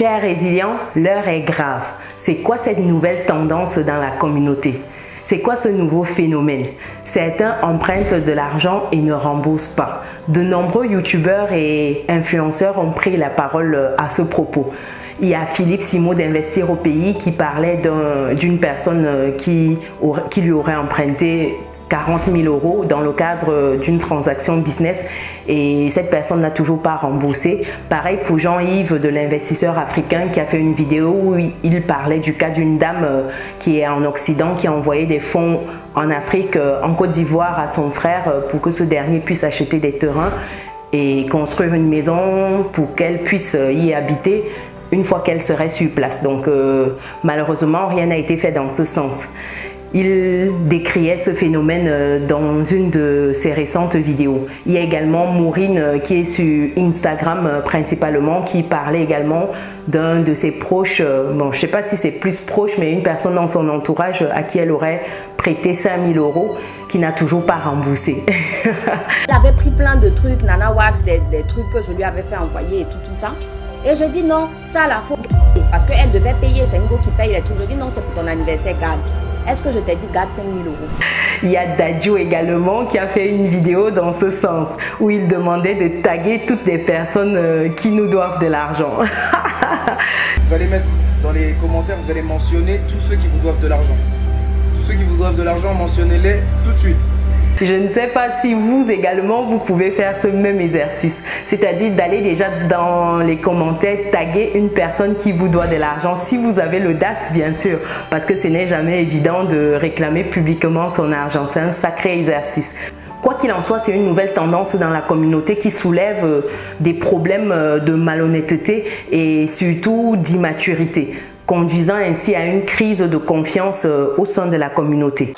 Chers résilients, l'heure est grave. C'est quoi cette nouvelle tendance dans la communauté? C'est quoi ce nouveau phénomène? Certains empruntent de l'argent et ne remboursent pas. De nombreux youtubeurs et influenceurs ont pris la parole à ce propos. Il y a Philippe Simo d'Investir au Pays qui parlait d'une personne qui lui aurait emprunté 40 000 € dans le cadre d'une transaction business et cette personne n'a toujours pas remboursé. Pareil pour Jean-Yves de l'investisseur africain qui a fait une vidéo où il parlait du cas d'une dame qui est en Occident qui a envoyé des fonds en Afrique, en Côte d'Ivoire à son frère pour que ce dernier puisse acheter des terrains et construire une maison pour qu'elle puisse y habiter une fois qu'elle serait sur place. Donc malheureusement rien n'a été fait dans ce sens. Il décriait ce phénomène dans une de ses récentes vidéos. Il y a également Maureen qui est sur Instagram principalement, qui parlait également d'un de ses proches, bon je ne sais pas si c'est plus proche, mais une personne dans son entourage à qui elle aurait prêté 5 000 € qui n'a toujours pas remboursé. Elle avait pris plein de trucs, Nana Wax, des trucs que je lui avais fait envoyer et tout ça. Et je dis non, ça la faut parce qu'elle devait payer, c'est Ngo qui paye les trucs. Je dis non, c'est pour ton anniversaire, garde. Est-ce que je t'ai dit garde 5 000 €? Il y a Dadju également qui a fait une vidéo dans ce sens où il demandait de taguer toutes les personnes qui nous doivent de l'argent. Vous allez mettre dans les commentaires, vous allez mentionner tous ceux qui vous doivent de l'argent. Tous ceux qui vous doivent de l'argent, mentionnez-les tout de suite. Je ne sais pas si vous également, vous pouvez faire ce même exercice. C'est-à-dire d'aller déjà dans les commentaires, taguer une personne qui vous doit de l'argent. Si vous avez l'audace, bien sûr, parce que ce n'est jamais évident de réclamer publiquement son argent. C'est un sacré exercice. Quoi qu'il en soit, c'est une nouvelle tendance dans la communauté qui soulève des problèmes de malhonnêteté et surtout d'immaturité, conduisant ainsi à une crise de confiance au sein de la communauté.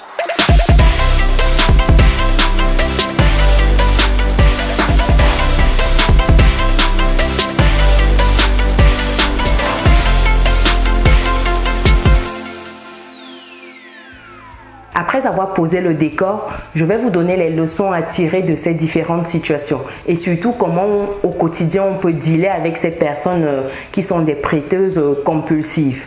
Après avoir posé le décor, je vais vous donner les leçons à tirer de ces différentes situations et surtout comment au quotidien on peut dealer avec ces personnes qui sont des prêteuses compulsives.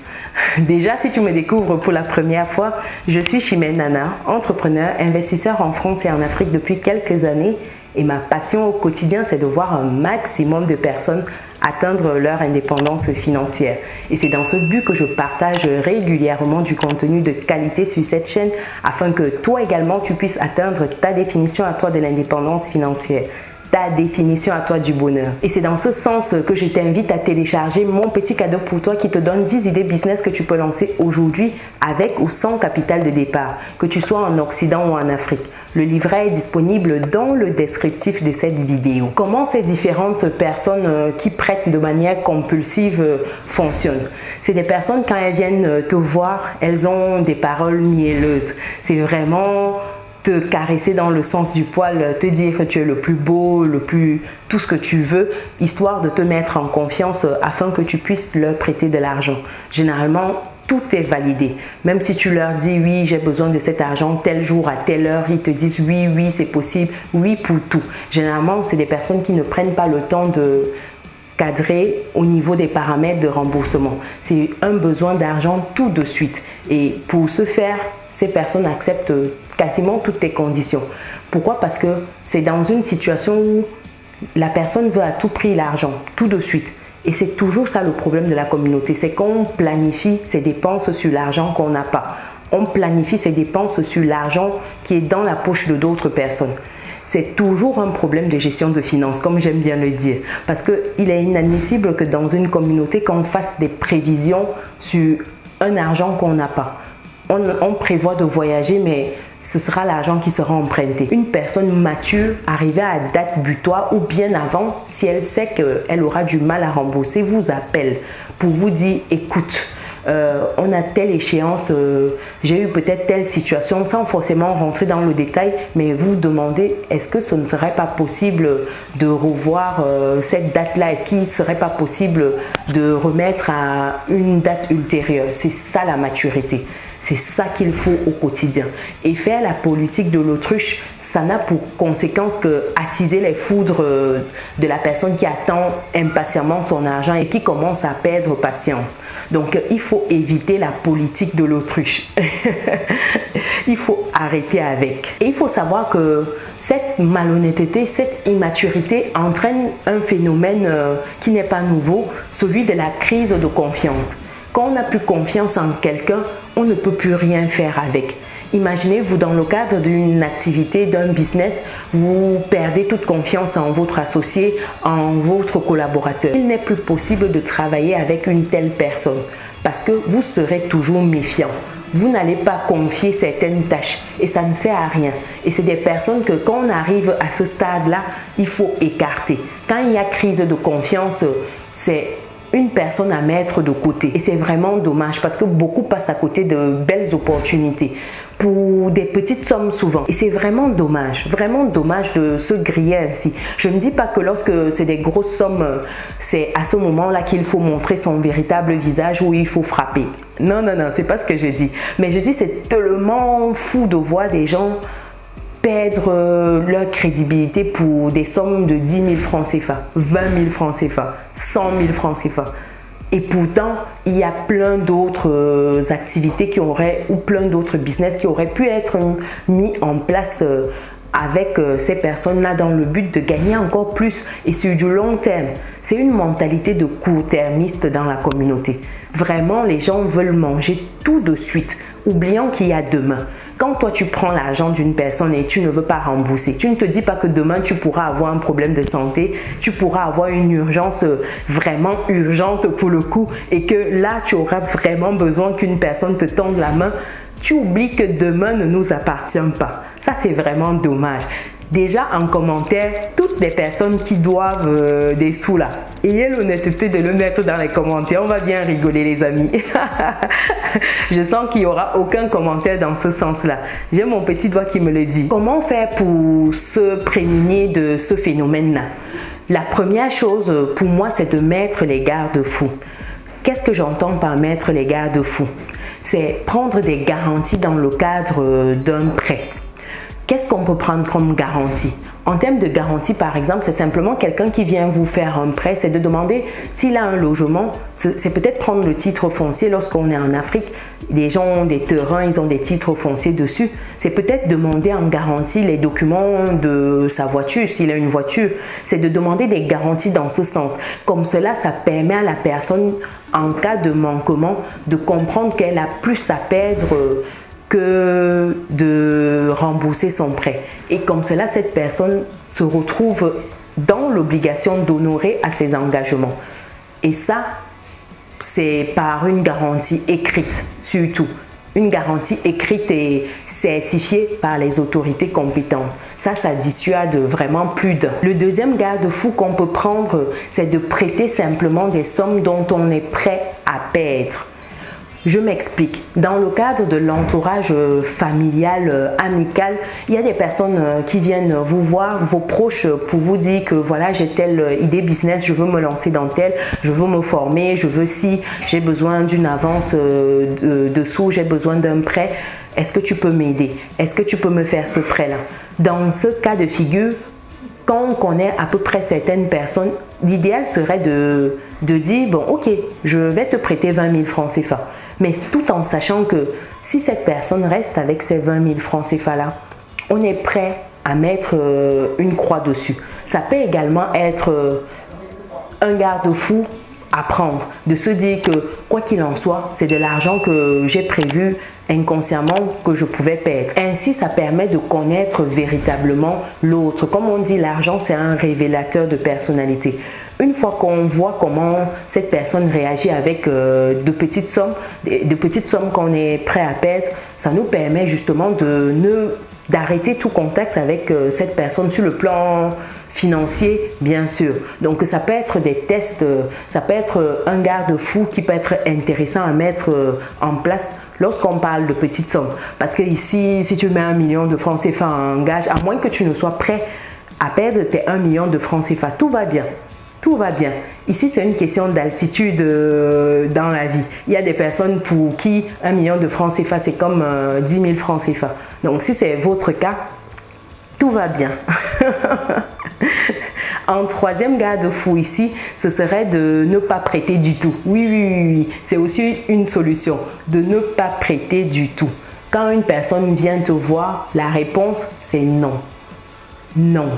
Déjà, si tu me découvres pour la première fois, je suis Chimène Nana, entrepreneur, investisseur en France et en Afrique depuis quelques années et ma passion au quotidien c'est de voir un maximum de personnes atteindre leur indépendance financière. Et c'est dans ce but que je partage régulièrement du contenu de qualité sur cette chaîne afin que toi également tu puisses atteindre ta définition à toi de l'indépendance financière, ta définition à toi du bonheur. Et c'est dans ce sens que je t'invite à télécharger mon petit cadeau pour toi qui te donne 10 idées business que tu peux lancer aujourd'hui avec ou sans capital de départ, que tu sois en Occident ou en Afrique. Le livret est disponible dans le descriptif de cette vidéo. Comment ces différentes personnes qui prêtent de manière compulsive fonctionnent? C'est des personnes quand elles viennent te voir, elles ont des paroles mielleuses. C'est vraiment te caresser dans le sens du poil, te dire que tu es le plus beau, tout ce que tu veux, histoire de te mettre en confiance afin que tu puisses leur prêter de l'argent. Généralement, tout est validé. Même si tu leur dis oui, j'ai besoin de cet argent tel jour à telle heure, ils te disent oui, oui, c'est possible, oui pour tout. Généralement, c'est des personnes qui ne prennent pas le temps de cadrer au niveau des paramètres de remboursement. C'est un besoin d'argent tout de suite. Et pour ce faire, ces personnes acceptent quasiment toutes tes conditions. Pourquoi? Parce que c'est dans une situation où la personne veut à tout prix l'argent, tout de suite. Et c'est toujours ça le problème de la communauté, c'est qu'on planifie ses dépenses sur l'argent qu'on n'a pas. On planifie ses dépenses sur l'argent qui est dans la poche de d'autres personnes. C'est toujours un problème de gestion de finances, comme j'aime bien le dire. Parce qu'il est inadmissible que dans une communauté, qu'on fasse des prévisions sur un argent qu'on n'a pas. On prévoit de voyager, mais ce sera l'argent qui sera emprunté. Une personne mature, arrivée à date butoir ou bien avant, si elle sait qu'elle aura du mal à rembourser, vous appelle pour vous dire écoute, on a telle échéance, j'ai eu peut-être telle situation, sans forcément rentrer dans le détail, mais vous demandez est-ce que ce ne serait pas possible de revoir cette date-là, est-ce qu'il ne serait pas possible de remettre à une date ultérieure. C'est ça la maturité. C'est ça qu'il faut au quotidien. Et faire la politique de l'autruche, ça n'a pour conséquence que attiser les foudres de la personne qui attend impatiemment son argent et qui commence à perdre patience. Donc, il faut éviter la politique de l'autruche. Il faut arrêter avec. Et il faut savoir que cette malhonnêteté, cette immaturité entraîne un phénomène qui n'est pas nouveau, celui de la crise de confiance. Quand on n'a plus confiance en quelqu'un, on ne peut plus rien faire avec. Imaginez-vous dans le cadre d'une activité, d'un business, vous perdez toute confiance en votre associé, en votre collaborateur. Il n'est plus possible de travailler avec une telle personne parce que vous serez toujours méfiant. Vous n'allez pas confier certaines tâches et ça ne sert à rien. Et c'est des personnes que quand on arrive à ce stade-là, il faut écarter. Quand il y a crise de confiance, c'est une personne à mettre de côté. Et c'est vraiment dommage parce que beaucoup passent à côté de belles opportunités pour des petites sommes souvent. Et c'est vraiment dommage de se griller ainsi. Je ne dis pas que lorsque c'est des grosses sommes, c'est à ce moment-là qu'il faut montrer son véritable visage ou il faut frapper. Non, non, non, c'est pas ce que je dis. Mais je dis c'est tellement fou de voir des gens perdre leur crédibilité pour des sommes de 10 000 francs CFA, 20 000 francs CFA, 100 000 francs CFA. Et pourtant, il y a plein d'autres activités qui auraient, ou plein d'autres business qui auraient pu être mis en place avec ces personnes-là dans le but de gagner encore plus et sur du long terme. C'est une mentalité de court-termiste dans la communauté. Vraiment, les gens veulent manger tout de suite, oubliant qu'il y a demain. Quand toi tu prends l'argent d'une personne et tu ne veux pas rembourser, tu ne te dis pas que demain tu pourras avoir un problème de santé, tu pourras avoir une urgence vraiment urgente pour le coup et que là tu auras vraiment besoin qu'une personne te tende la main. Tu oublies que demain ne nous appartient pas. Ça c'est vraiment dommage. Déjà en commentaire, toutes les personnes qui doivent des sous là, ayez l'honnêteté de le mettre dans les commentaires. On va bien rigoler les amis. Je sens qu'il n'y aura aucun commentaire dans ce sens-là. J'ai mon petit doigt qui me le dit. Comment faire pour se prémunir de ce phénomène-là? La première chose pour moi, c'est de mettre les garde-fous. Qu'est-ce que j'entends par mettre les garde-fous? C'est prendre des garanties dans le cadre d'un prêt. Qu'est-ce qu'on peut prendre comme garantie? En termes de garantie, par exemple, c'est simplement quelqu'un qui vient vous faire un prêt, c'est de demander s'il a un logement, c'est peut-être prendre le titre foncier lorsqu'on est en Afrique. Les gens ont des terrains, ils ont des titres fonciers dessus. C'est peut-être demander en garantie les documents de sa voiture, s'il a une voiture. C'est de demander des garanties dans ce sens. Comme cela, ça permet à la personne, en cas de manquement, de comprendre qu'elle a plus à perdre que de rembourser son prêt. Et comme cela, cette personne se retrouve dans l'obligation d'honorer à ses engagements. Et ça, c'est par une garantie écrite, surtout. Une garantie écrite et certifiée par les autorités compétentes. Ça dissuade vraiment plus d'un. Le deuxième garde-fou qu'on peut prendre, c'est de prêter simplement des sommes dont on est prêt à perdre. Je m'explique. Dans le cadre de l'entourage familial, amical, il y a des personnes qui viennent vous voir, vos proches, pour vous dire que voilà, j'ai telle idée business, je veux me lancer dans tel, je veux me former, je veux si j'ai besoin d'une avance de sous, j'ai besoin d'un prêt. Est-ce que tu peux m'aider? Est-ce que tu peux me faire ce prêt-là? Dans ce cas de figure, quand on connaît à peu près certaines personnes, l'idéal serait de dire, bon ok, je vais te prêter 20 000 francs CFA. Mais tout en sachant que si cette personne reste avec ces 20 000 francs CFA là, on est prêt à mettre une croix dessus. Ça peut également être un garde-fou à prendre, de se dire que quoi qu'il en soit, c'est de l'argent que j'ai prévu inconsciemment que je pouvais perdre. Ainsi, ça permet de connaître véritablement l'autre. Comme on dit, l'argent, c'est un révélateur de personnalité. Une fois qu'on voit comment cette personne réagit avec de petites sommes qu'on est prêt à perdre, ça nous permet justement d'arrêter tout contact avec cette personne sur le plan financier, bien sûr. Donc ça peut être des tests, ça peut être un garde-fou qui peut être intéressant à mettre en place lorsqu'on parle de petites sommes. Parce que ici, si tu mets 1 million de francs CFA en gage, à moins que tu ne sois prêt à perdre tes 1 million de francs CFA, tout va bien. Tout va bien. Ici, c'est une question d'altitude dans la vie. Il y a des personnes pour qui 1 million de francs CFA, c'est comme 10 000 francs CFA. Donc, si c'est votre cas, tout va bien. En troisième garde-fou ici, ce serait de ne pas prêter du tout. Oui. C'est aussi une solution, de ne pas prêter du tout. Quand une personne vient te voir, la réponse, c'est non. Non.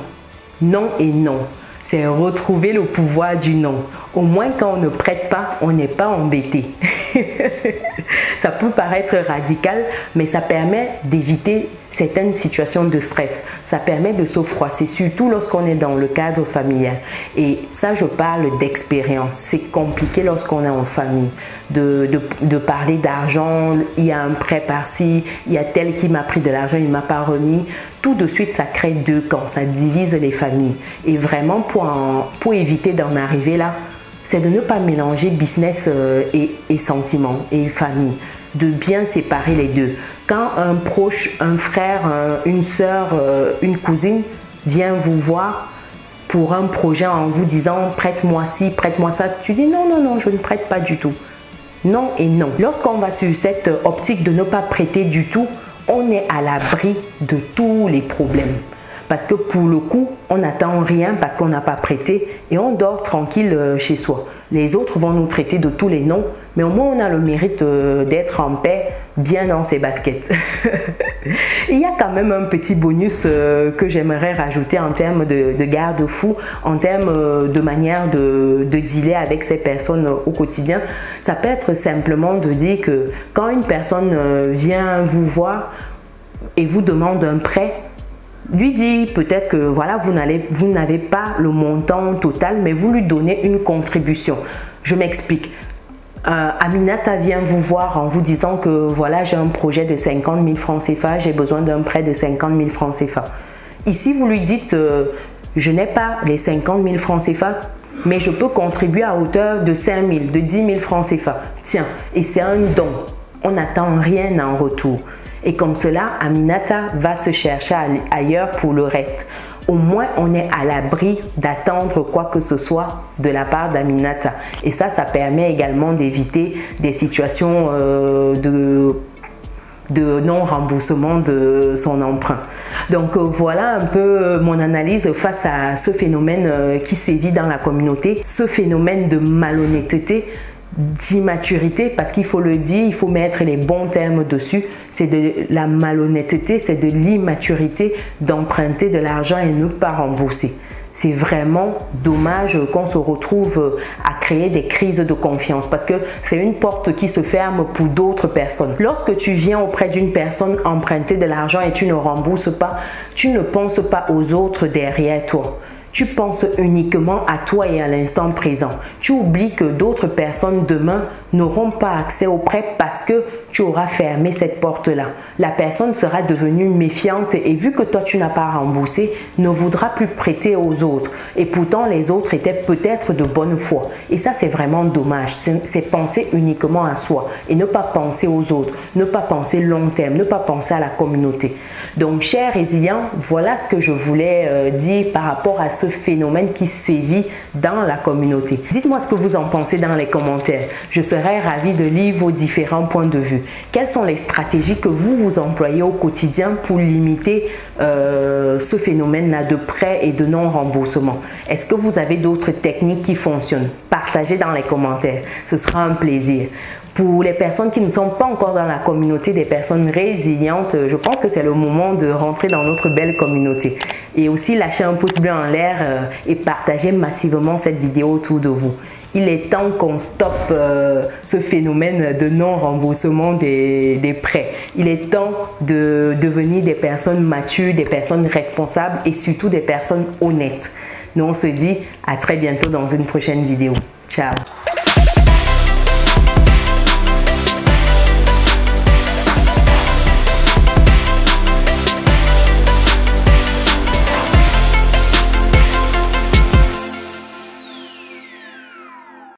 Non et non. C'est retrouver le pouvoir du non. Au moins, quand on ne prête pas, on n'est pas embêté. Ça peut paraître radical, mais ça permet d'éviter certaines situations de stress. Ça permet de se froisser, surtout lorsqu'on est dans le cadre familial. Et ça, je parle d'expérience. C'est compliqué lorsqu'on est en famille de parler d'argent. Il y a un prêt par-ci, il y a tel qui m'a pris de l'argent, il ne m'a pas remis. Tout de suite, ça crée deux camps, ça divise les familles. Et vraiment, pour éviter d'en arriver là, c'est de ne pas mélanger business et sentiments et famille, de bien séparer les deux. Quand un proche, un frère, une soeur, une cousine vient vous voir pour un projet en vous disant « prête-moi ci, prête-moi ça », tu dis « non, je ne prête pas du tout ». Non et non. Lorsqu'on va sur cette optique de ne pas prêter du tout, on est à l'abri de tous les problèmes. Parce que pour le coup, on n'attend rien parce qu'on n'a pas prêté et on dort tranquille chez soi. Les autres vont nous traiter de tous les noms, mais au moins on a le mérite d'être en paix, bien dans ses baskets. Il y a quand même un petit bonus que j'aimerais rajouter en termes de garde-fou, en termes de manière de dealer avec ces personnes au quotidien. Ça peut être simplement de dire que quand une personne vient vous voir et vous demande un prêt, lui dit peut-être que voilà, vous n'avez pas le montant total, mais vous lui donnez une contribution. Je m'explique. Aminata vient vous voir en vous disant que voilà, j'ai un projet de 50 000 francs CFA, j'ai besoin d'un prêt de 50 000 francs CFA. Ici, vous lui dites, je n'ai pas les 50 000 francs CFA, mais je peux contribuer à hauteur de 5 000, de 10 000 francs CFA. Tiens, et c'est un don. On n'attend rien en retour. Et comme cela, Aminata va se chercher ailleurs pour le reste. Au moins, on est à l'abri d'attendre quoi que ce soit de la part d'Aminata. Et ça permet également d'éviter des situations de non-remboursement de son emprunt. Donc voilà un peu mon analyse face à ce phénomène qui sévit dans la communauté, ce phénomène de malhonnêteté, d'immaturité, parce qu'il faut le dire, il faut mettre les bons termes dessus. C'est de la malhonnêteté, c'est de l'immaturité d'emprunter de l'argent et ne pas rembourser. C'est vraiment dommage qu'on se retrouve à créer des crises de confiance parce que c'est une porte qui se ferme pour d'autres personnes. Lorsque tu viens auprès d'une personne emprunter de l'argent et tu ne rembourses pas, tu ne penses pas aux autres derrière toi. Tu penses uniquement à toi et à l'instant présent. Tu oublies que d'autres personnes demain n'auront pas accès au prêt parce que tu auras fermé cette porte-là. La personne sera devenue méfiante et vu que toi tu n'as pas remboursé, ne voudra plus prêter aux autres. Et pourtant les autres étaient peut-être de bonne foi. Et ça c'est vraiment dommage. C'est penser uniquement à soi et ne pas penser aux autres, ne pas penser long terme, ne pas penser à la communauté. Donc chers résilients, voilà ce que je voulais dire par rapport à ce phénomène qui sévit dans la communauté. Dites-moi ce que vous en pensez dans les commentaires. Je serais ravie de lire vos différents points de vue. Quelles sont les stratégies que vous employez au quotidien pour limiter ce phénomène-là de prêt et de non-remboursement? Est-ce que vous avez d'autres techniques qui fonctionnent? Partagez dans les commentaires. Ce sera un plaisir. Pour les personnes qui ne sont pas encore dans la communauté des personnes résilientes, je pense que c'est le moment de rentrer dans notre belle communauté. Et aussi lâcher un pouce bleu en l'air et partager massivement cette vidéo autour de vous. Il est temps qu'on stoppe ce phénomène de non-remboursement des prêts. Il est temps de devenir des personnes matures, des personnes responsables et surtout des personnes honnêtes. Nous on se dit à très bientôt dans une prochaine vidéo. Ciao!